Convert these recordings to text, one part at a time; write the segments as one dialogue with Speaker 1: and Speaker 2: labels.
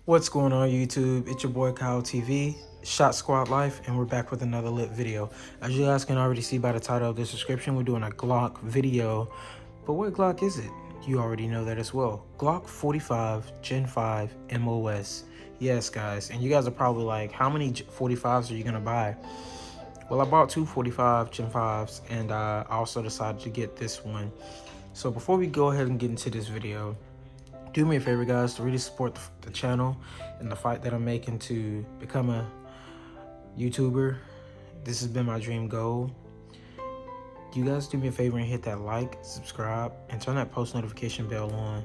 Speaker 1: What's going on YouTube? It's your boy Kyle TV, Shot Squad Life, and we're back with another lit video. As you guys can already see by the title of this description, we're doing a Glock video. But what Glock is it? You already know that as well. Glock 45 Gen 5 MOS. Yes guys, and you guys are probably like, how many 45s are you gonna buy? Well, I bought two 45 Gen 5s, and I also decided to get this one. So before we go ahead and get into this video, do me a favor guys to really support the channel and the fight that I'm making to become a YouTuber. This has been my dream goal. You guys do me a favor and hit that like, subscribe, and turn that post notification bell on.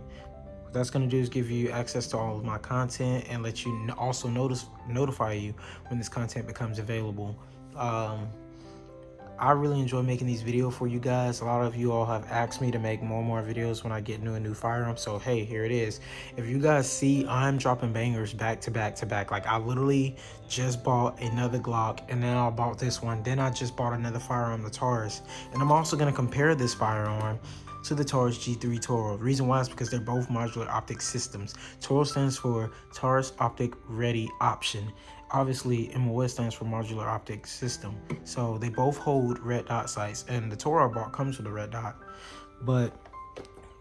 Speaker 1: What that's going to do is give you access to all of my content and let you also notify you when this content becomes available. I really enjoy making these videos for you guys. A lot of you all have asked me to make more and more videos when I get a new firearm. So hey, here it is. If you guys see, I'm dropping bangers back to back to back. Like I literally just bought another Glock and then I bought this one. Then I just bought another firearm, the Taurus. And I'm also going to compare this firearm to the Taurus G3 Toro. The reason why is because they're both modular optic systems. Toro stands for Taurus Optic Ready Option. Obviously, MOS stands for Modular Optic System. So they both hold red dot sights, and the Toro I bought comes with a red dot. But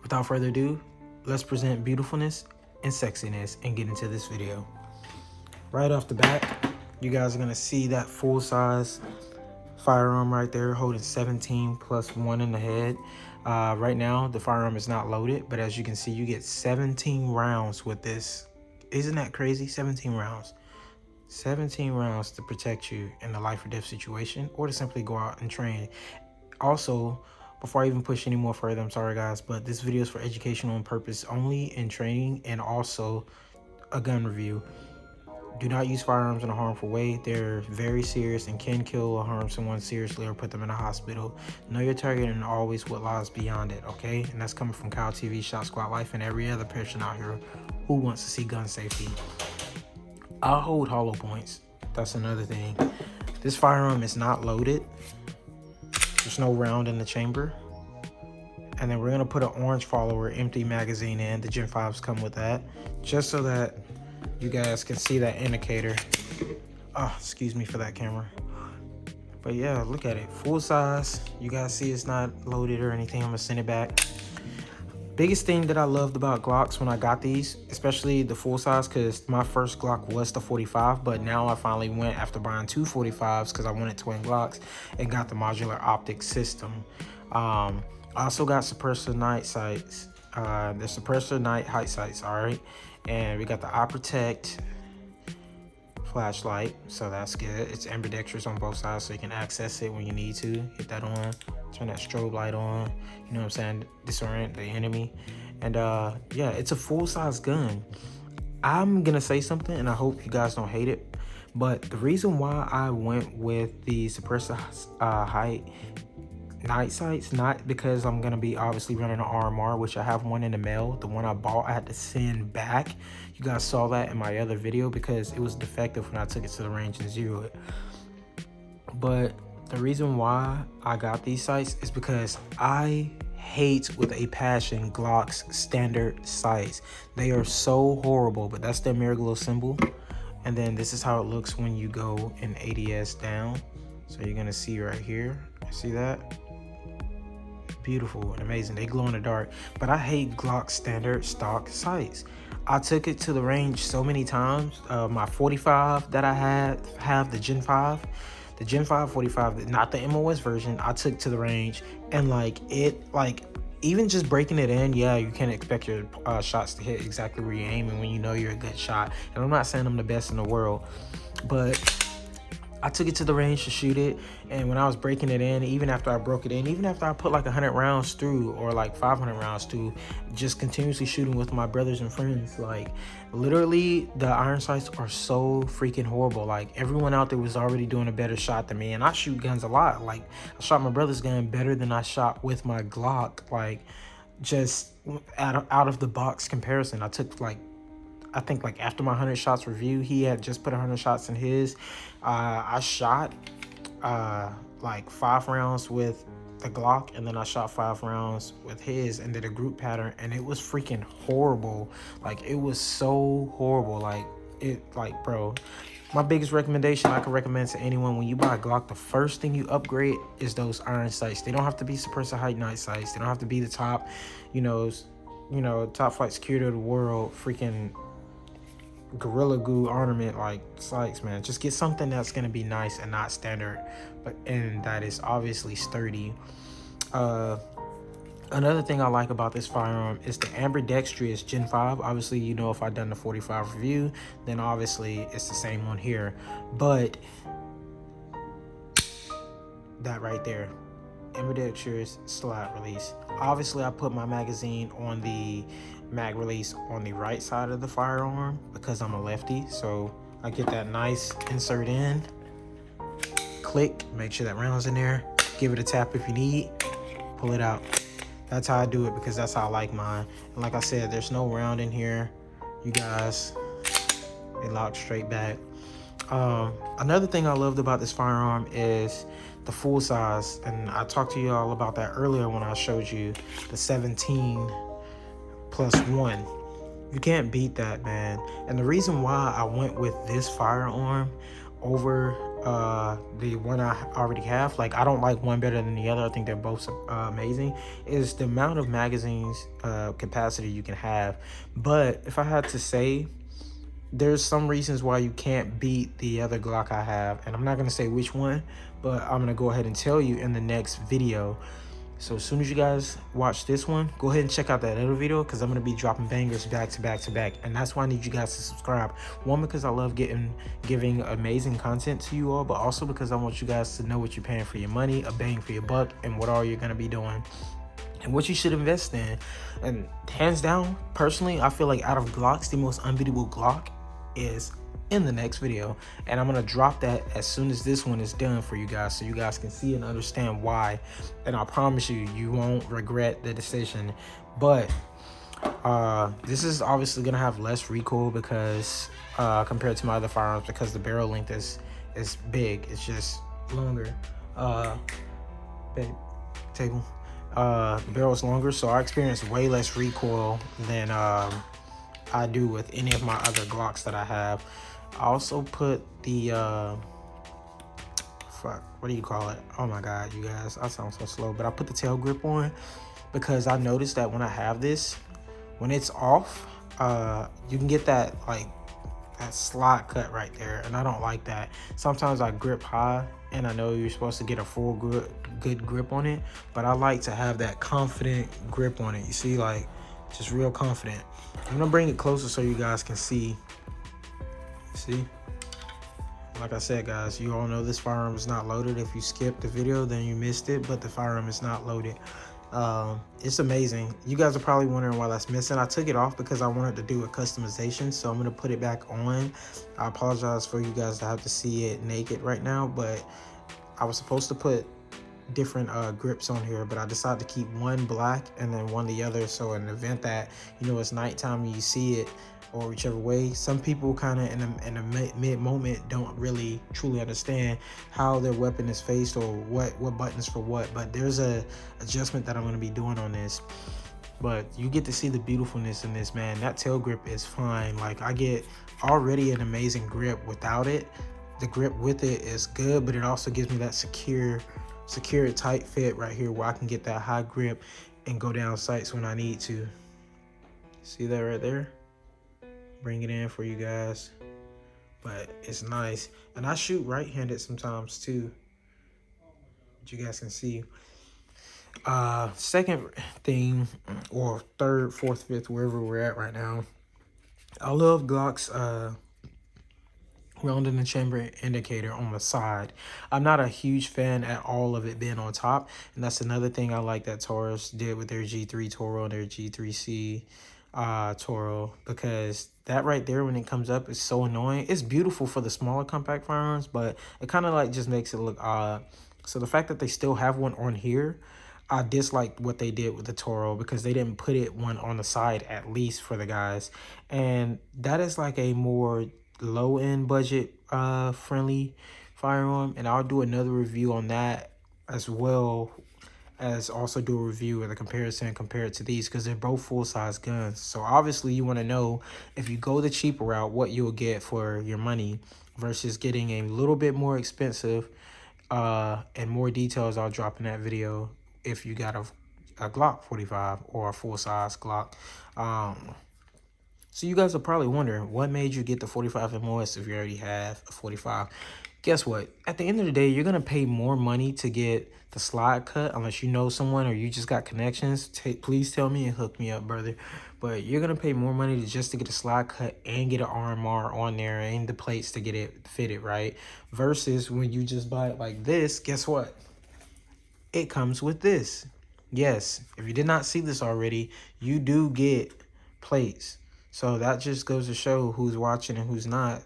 Speaker 1: without further ado, let's present beautifulness and sexiness and get into this video. Right off the bat, you guys are gonna see that full size firearm right there holding 17 plus 1 in the head. Right now, the firearm is not loaded, but as you can see, you get 17 rounds with this. Isn't that crazy? 17 rounds. 17 rounds to protect you in a life or death situation, or to simply go out and train. Also, before I even push any more further, I'm sorry guys, but this video is for educational purpose only, and training, and also a gun review. Do not use firearms in a harmful way. They're very serious and can kill or harm someone seriously or put them in a hospital. Know your target and always what lies beyond it, okay? And that's coming from Kyle TV, Shot Squad Life, and every other person out here who wants to see gun safety. I'll hold hollow points. That's another thing. This firearm is not loaded. There's no round in the chamber. And then we're gonna put an orange follower empty magazine in. The Gen 5s come with that, just so that you guys can see that indicator. Oh, excuse me for that camera. But yeah, look at it, full size. You guys see it's not loaded or anything. I'm gonna send it back. Biggest thing that I loved about Glocks when I got these, especially the full size, because my first Glock was the 45, but now I finally went after buying two 45s because I wanted twin Glocks and got the modular optic system. I also got suppressor night sights, the suppressor night height sights, all right? And we got the eye protect flashlight, so that's good. It's ambidextrous on both sides, so you can access it when you need to. Hit that on, turn that strobe light on, you know what I'm saying, disorient the enemy. And yeah, it's a full-size gun. I'm gonna say something and I hope you guys don't hate it, but the reason why I went with the suppressor height night sights, not because I'm gonna be obviously running an RMR, which I have one in the mail. The one I bought I had to send back. You guys saw that in my other video because it was defective when I took it to the range and zeroed it. But the reason why I got these sights is because I hate with a passion Glock's standard sights. They are so horrible, but that's their Miraglow symbol. And then this is how it looks when you go in ADS down. So you're gonna see right here, see that? Beautiful and amazing. They glow in the dark, but I hate Glock standard stock sights. I took it to the range so many times. My 45 that I have the Gen 5, the Gen 5 45, not the MOS version, I took to the range, and even just breaking it in, yeah, you can't expect your shots to hit exactly where you're aiming when you know you're a good shot. And I'm not saying I'm the best in the world, but I took it to the range to shoot it, and when I was breaking it in, even after I broke it in, even after I put like 100 rounds through, or like 500 rounds through, just continuously shooting with my brothers and friends, like literally the iron sights are so freaking horrible. Like everyone out there was already doing a better shot than me, and I shoot guns a lot. Like I shot my brother's gun better than I shot with my Glock, like just out of the box comparison. I took like, I think like after my 100 shots review, he had just put 100 shots in his. I shot like 5 rounds with the Glock, and then I shot 5 rounds with his and did a group pattern, and it was freaking horrible. Like, it was so horrible. Like, bro, my biggest recommendation I could recommend to anyone: when you buy a Glock, the first thing you upgrade is those iron sights. They don't have to be suppressor height night sights. They don't have to be the top, top flight security of the world, freaking Gorilla Glue ornament like sights, man. Just get something that's gonna be nice and not standard, and that is obviously sturdy. Another thing I like about this firearm is the ambidextrous Gen 5. Obviously, if I've done the 45 review, then obviously it's the same one here. But that right there, ambidextrous slide release. Obviously, I put my magazine on the mag release on the right side of the firearm because I'm a lefty. So I get that nice insert in, click, make sure that round's in there, give it a tap if you need, pull it out. That's how I do it because that's how I like mine. And like I said, there's no round in here, you guys. It locks straight back. Another thing I loved about this firearm is the full size, and I talked to you all about that earlier when I showed you the 17+1. You can't beat that, man. And the reason why I went with this firearm over the one I already have, like, I don't like one better than the other, I think they're both amazing, is the amount of magazines capacity you can have. But if I had to say, there's some reasons why you can't beat the other Glock I have, and I'm not going to say which one, but I'm going to go ahead and tell you in the next video. So as soon as you guys watch this one, go ahead and check out that other video, because I'm going to be dropping bangers back to back to back. And that's why I need you guys to subscribe. One, because I love giving amazing content to you all, but also because I want you guys to know what you're paying for your money, a bang for your buck, and what all you're going to be doing and what you should invest in. And hands down, personally, I feel like out of Glocks, the most unbeatable Glock is in the next video, and I'm gonna drop that as soon as this one is done for you guys, so you guys can see and understand why. And I promise you, you won't regret the decision. But this is obviously gonna have less recoil because compared to my other firearms, because the barrel length is big. It's just longer. The barrel is longer, so I experience way less recoil than I do with any of my other Glocks that I have. I also put the what do you call it? Oh my god, you guys, I sound so slow. But I put the tail grip on because I noticed that when I have this, when it's off, you can get that slot cut right there, and I don't like that. Sometimes I grip high, and I know you're supposed to get a full good grip on it, but I like to have that confident grip on it. You see, like, just real confident. I'm gonna bring it closer so you guys can see. See, like I said, guys, you all know this firearm is not loaded. If you skipped the video, then you missed it, but the firearm is not loaded. It's amazing. You guys are probably wondering why that's missing. I took it off because I wanted to do a customization, so I'm gonna put it back on. I apologize for you guys to have to see it naked right now, but I was supposed to put different grips on here, but I decided to keep one black and then one the other, so in the event that it's nighttime and you see it, or whichever way, some people kind of in a mid moment don't really truly understand how their weapon is faced or what buttons for what. But there's a adjustment that I'm going to be doing on this. But you get to see the beautifulness in this, man. That tail grip is fine. Like, I get already an amazing grip without it. The grip with it is good, but it also gives me that secure tight fit right here where I can get that high grip and go down sights when I need to. See that right there? Bring it in for you guys. But it's nice, and I shoot right-handed sometimes too, but you guys can see. Second thing, or third, fourth, fifth, wherever we're at right now, I love Glock's round in the chamber indicator on the side. I'm not a huge fan at all of it being on top, and that's another thing I like that Taurus did with their G3 Toro and their G3C Toro, because that right there, when it comes up, is so annoying. It's beautiful for the smaller compact firearms, but it kind of like just makes it look odd. So the fact that they still have one on here, I dislike what they did with the Toro, because they didn't put one on the side at least for the guys. And that is like a more low-end budget friendly firearm, and I'll do another review on that as well as also do a review or the comparison compared to these, because they're both full-size guns. So obviously you want to know, if you go the cheaper route, what you'll get for your money versus getting a little bit more expensive. And more details I'll drop in that video if you got a Glock 45 or a full-size Glock. So you guys are probably wondering, what made you get the 45 MOS if you already have a 45? Guess what? At the end of the day, you're going to pay more money to get the slide cut unless you know someone or you just got connections. Please tell me and hook me up, brother. But you're going to pay more money just to get a slide cut and get an RMR on there and the plates to get it fitted, right? Versus when you just buy it like this, guess what? It comes with this. Yes, if you did not see this already, you do get plates. So that just goes to show who's watching and who's not,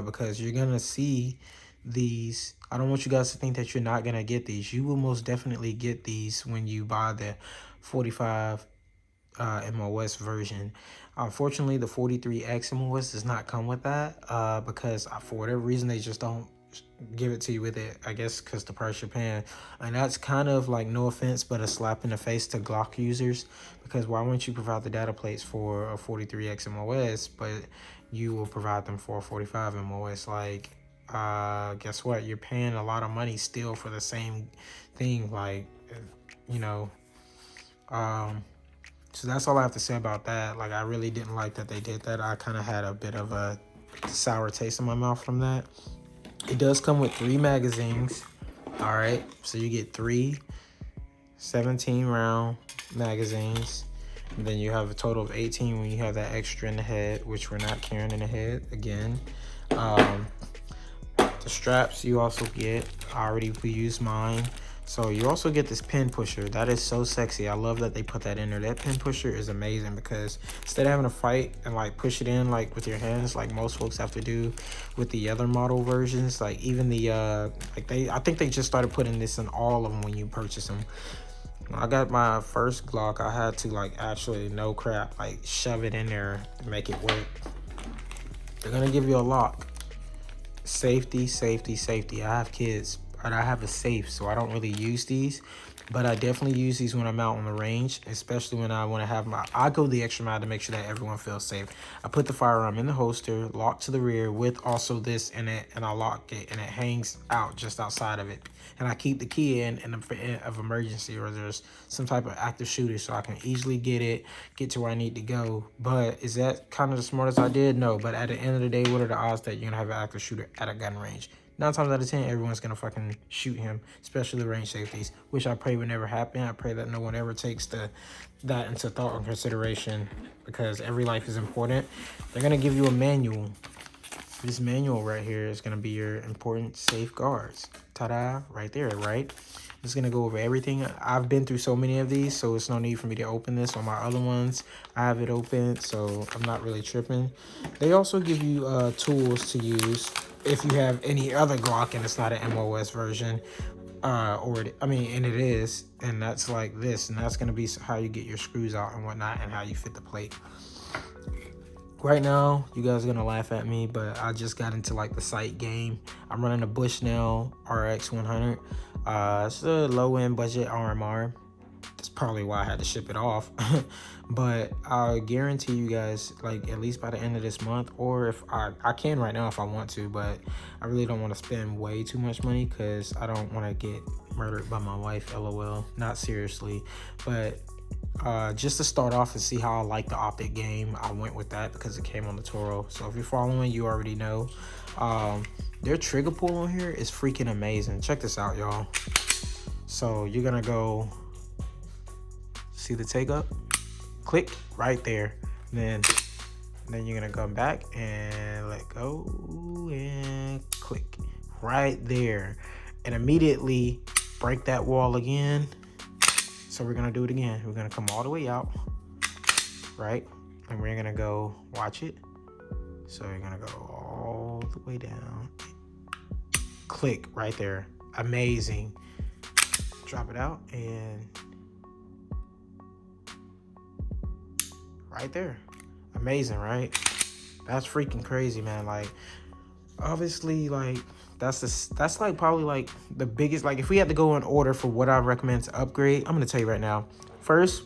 Speaker 1: because you're going to see these. I don't want you guys to think that you're not going to get these. You will most definitely get these when you buy the 45 MOS version. Unfortunately, the 43X MOS does not come with that because for whatever reason, they just don't give it to you with it, I guess because the price you're paying. And that's kind of like, no offense, but a slap in the face to Glock users, because why wouldn't you provide the data plates for a 43X MOS but you will provide them for a 45 MOS? Like, guess what, you're paying a lot of money still for the same thing. Like, you know, so that's all I have to say about that. Like, I really didn't like that they did that. I kind of had a bit of a sour taste in my mouth from that. It does come with 3 magazines. All right, so you get 3 17-round magazines, and then you have a total of 18 when you have that extra in the head, which we're not carrying in the head again. The straps you also get, I already used mine. So you also get this pin pusher. That is so sexy. I love that they put that in there. That pin pusher is amazing, because instead of having to fight and like push it in like with your hands like most folks have to do with the other model versions, like even the I think they just started putting this in all of them when you purchase them. When I got my first Glock, I had to like actually, no crap, like shove it in there and make it work. They're gonna give you a lock. Safety, safety, safety. I have kids, but I have a safe, so I don't really use these, but I definitely use these when I'm out on the range, especially when I want to have I go the extra mile to make sure that everyone feels safe. I put the firearm in the holster, locked to the rear with also this in it, and I lock it, and it hangs out just outside of it. And I keep the key in of emergency, or there's some type of active shooter, so I can easily get to where I need to go. But is that kind of the smartest I did? No, but at the end of the day, what are the odds that you're gonna have an active shooter at a gun range? 9 times out of 10, everyone's gonna fucking shoot him, especially the range safeties, which I pray would never happen. I pray that no one ever takes that into thought and consideration, because every life is important. They're gonna give you a manual. This manual right here is gonna be your important safeguards. Ta-da, right there, right? It's gonna go over everything. I've been through so many of these, so it's no need for me to open this. On my other ones, I have it open, so I'm not really tripping. They also give you tools to use if you have any other Glock and it's not an MOS version, and it is, and that's like this, and that's gonna be how you get your screws out and whatnot, and how you fit the plate. Right now, you guys are gonna laugh at me, but I just got into like the sight game. I'm running a Bushnell RX 100. It's a low-end budget RMR. That's probably why I had to ship it off. But I guarantee you guys, like, at least by the end of this month, or if I can right now if I want to, but I really don't want to spend way too much money, because I don't want to get murdered by my wife, LOL. Not seriously, but just to start off and see how I like the optic game, I went with that because it came on the Toro. So if you're following, you already know. Their trigger pull on here is freaking amazing. Check this out, y'all. So you're gonna go, see the take up, click right there, then you're gonna come back and let go and click right there, and immediately break that wall again. So we're gonna do it again. We're gonna come all the way out, right? And we're gonna go, watch it. So you're gonna go all the way down, click right there. Amazing. Drop it out, and right there. Amazing, right? That's freaking crazy, man. Like, obviously, like, that's like probably like the biggest, like, if we had to go in order for what I recommend to upgrade, I'm gonna tell you right now. First,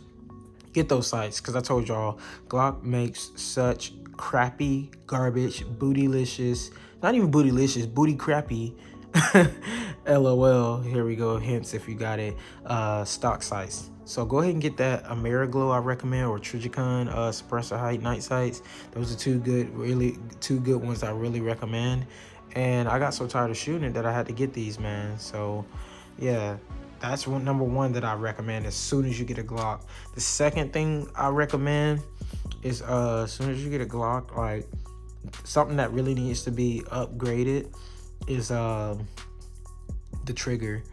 Speaker 1: get those sights, because I told y'all Glock makes such crappy garbage, bootylicious, not even bootylicious, booty crappy LOL, here we go, hints if you got it, stock sights. So go ahead and get that Ameriglow I recommend, or Trijicon suppressor height night sights. Those are two good ones I really recommend. And I got so tired of shooting it that I had to get these, man. So yeah, that's number one that I recommend as soon as you get a Glock. The second thing I recommend is as soon as you get a Glock, like, something that really needs to be upgraded is the trigger.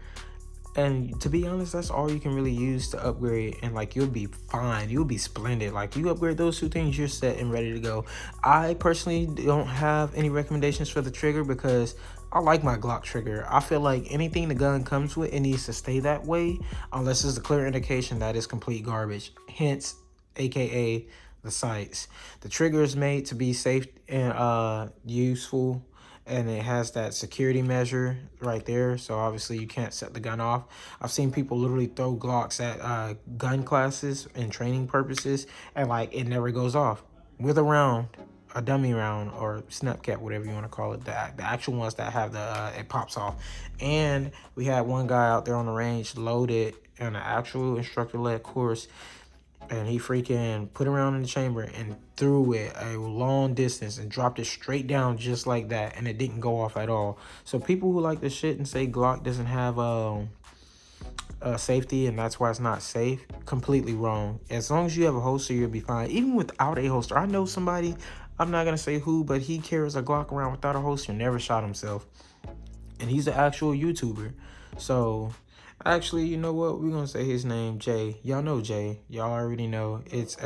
Speaker 1: And to be honest, that's all you can really use to upgrade, and like, you'll be fine, you'll be splendid. Like, you upgrade those two things, you're set and ready to go. I personally don't have any recommendations for the trigger because I like my Glock trigger. I feel like anything the gun comes with, it needs to stay that way unless there's a clear indication that is complete garbage, hence aka the sights. The trigger is made to be safe and useful, and it has that security measure right there, so obviously you can't set the gun off. I've seen people literally throw Glocks at gun classes and training purposes, and like, it never goes off with a round, a dummy round, or snap cap, whatever you want to call it, the actual ones that have the it pops off. And we had one guy out there on the range loaded in an actual instructor-led course, and he freaking put it around in the chamber and threw it a long distance and dropped it straight down just like that, and it didn't go off at all. So people who like this shit and say Glock doesn't have safety and that's why it's not safe, completely wrong. As long as you have a holster, you'll be fine. Even without a holster, I know somebody, I'm not gonna say who, but he carries a Glock around without a holster, never shot himself, and he's an actual YouTuber. So actually, you know what? We're gonna say his name, Jay. Y'all know Jay. Y'all already know. It's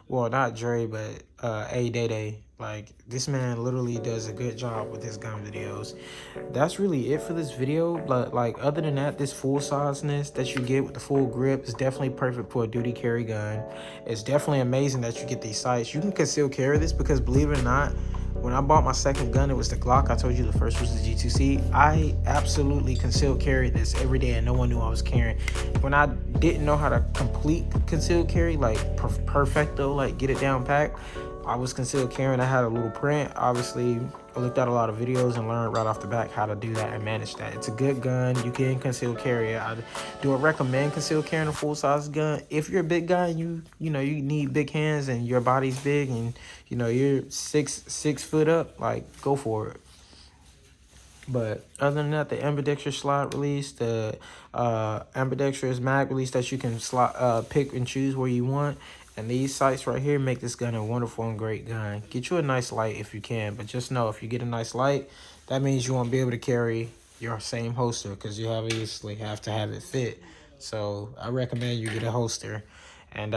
Speaker 1: well, not Dre, but A Day Day. Like, this man literally does a good job with his gun videos. That's really it for this video. But like, other than that, this full sizeness that you get with the full grip is definitely perfect for a duty carry gun. It's definitely amazing that you get these sights. You can conceal carry this because, believe it or not, when I bought my second gun, it was the Glock. I told you the first was the G2C. I absolutely concealed carry this every day, and no one knew I was carrying. When I didn't know how to complete concealed carry, like perfecto, like get it down packed, I was concealed carrying. I had a little print. Obviously, I looked at a lot of videos and learned right off the back how to do that and manage that. It's a good gun. You can conceal carry it. I do recommend conceal carrying a full size gun. If you're a big guy and you know you need big hands and your body's big and you know you're six foot up, like, go for it. But other than that, the ambidextrous slide release, the ambidextrous mag release that you can pick and choose where you want. And these sights right here make this gun a wonderful and great gun. Get you a nice light if you can, but just know if you get a nice light, that means you won't be able to carry your same holster because you obviously have to have it fit. So I recommend you get a holster. And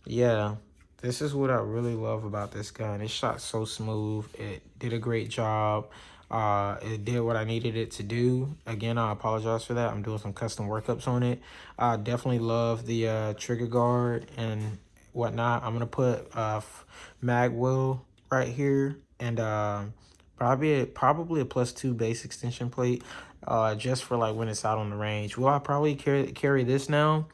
Speaker 1: yeah, this is what I really love about this gun. It shot so smooth. It did a great job. It did what I needed it to do. Again, I apologize for that. I'm doing some custom workups on it. I definitely love the trigger guard and whatnot. I'm gonna put mag wheel right here, and probably a +2 base extension plate, just for like when it's out on the range. Will I probably carry this now?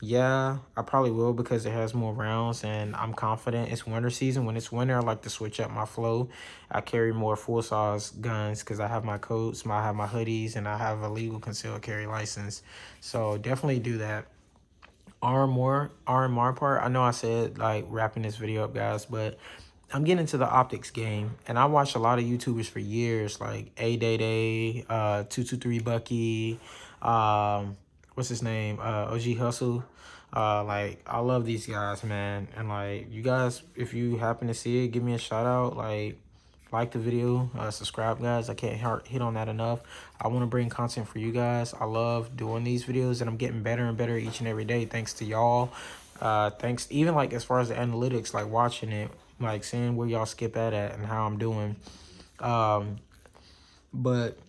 Speaker 1: Yeah, I probably will because it has more rounds and I'm confident. It's winter season. When it's winter, I like to switch up my flow. I carry more full-size guns because I have my coats, I have my hoodies, and I have a legal concealed carry license. So definitely do that. RMR part, I know I said like wrapping this video up, guys, but I'm getting into the optics game, and I watched a lot of YouTubers for years, like A Day Day, 223 Bucky, what's his name, OG Hustle. Like, I love these guys, man, and like, you guys, if you happen to see it, give me a shout out, like the video, subscribe, guys. I can't hit on that enough. I want to bring content for you guys. I love doing these videos, and I'm getting better and better each and every day thanks to y'all. Thanks, even like as far as the analytics, like watching it, like seeing where y'all skip at and how I'm doing. But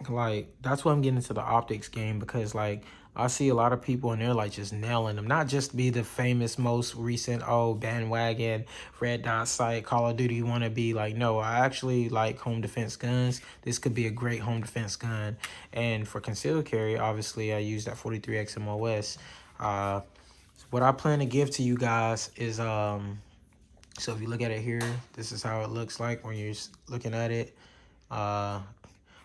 Speaker 1: like, that's why I'm getting into the optics game, because like, I see a lot of people and they're like just nailing them. Not just be the famous, most recent, oh, bandwagon, red dot sight, Call of Duty wannabe. Like, no, I actually like home defense guns. This could be a great home defense gun. And for concealed carry, obviously, I use that 43X MOS. What I plan to give to you guys is, so if you look at it here, this is how it looks like when you're looking at it.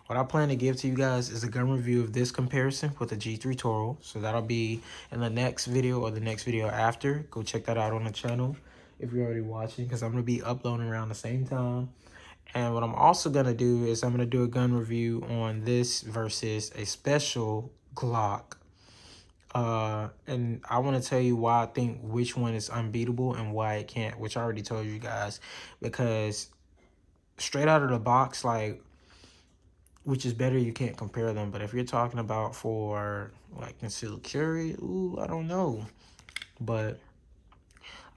Speaker 1: What I plan to give to you guys is a gun review of this comparison with the G3 Toro. So that'll be in the next video or the next video after. Go check that out on the channel if you're already watching, because I'm going to be uploading around the same time. And what I'm also going to do is I'm going to do a gun review on this versus a special Glock. And I want to tell you why I think which one is unbeatable and why it can't, which I already told you guys. Because straight out of the box, like, which is better, you can't compare them. But if you're talking about for like concealed carry, ooh, I don't know. But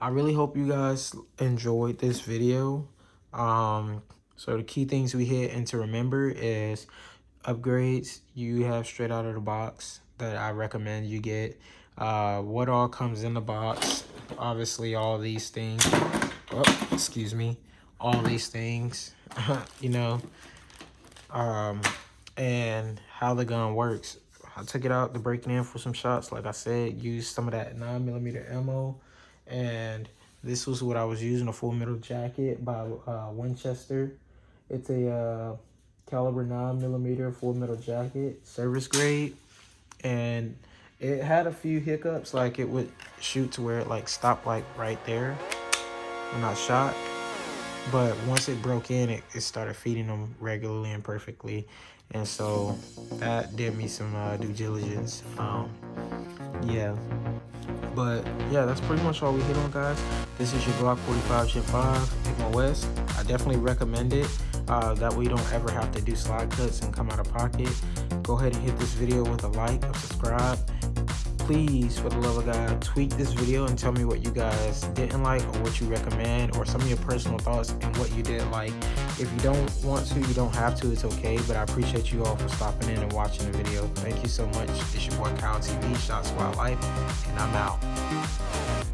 Speaker 1: I really hope you guys enjoyed this video. So the key things we hit and to remember is upgrades you have straight out of the box that I recommend you get. What all comes in the box? Obviously all these things. Oh, excuse me. All these things, you know. And how the gun works. I took it out to break it in for some shots. Like I said, used some of that 9mm ammo, and this was what I was using, a full metal jacket by Winchester. It's a caliber 9mm full metal jacket, service grade, and it had a few hiccups, like it would shoot to where it like stopped like right there when I shot. But once it broke in, it started feeding them regularly and perfectly. And so that did me some due diligence. Yeah. But yeah, that's pretty much all we hit on, guys. This is your Glock 45 Gen 5 MOS. I definitely recommend it. That way you don't ever have to do slide cuts and come out of pocket. Go ahead and hit this video with a like, a subscribe. Please, for the love of God, tweet this video and tell me what you guys didn't like or what you recommend or some of your personal thoughts and what you did like. If you don't want to, you don't have to, it's okay. But I appreciate you all for stopping in and watching the video. Thank you so much. It's your boy Kyle TV, Shot Squad Life, and I'm out.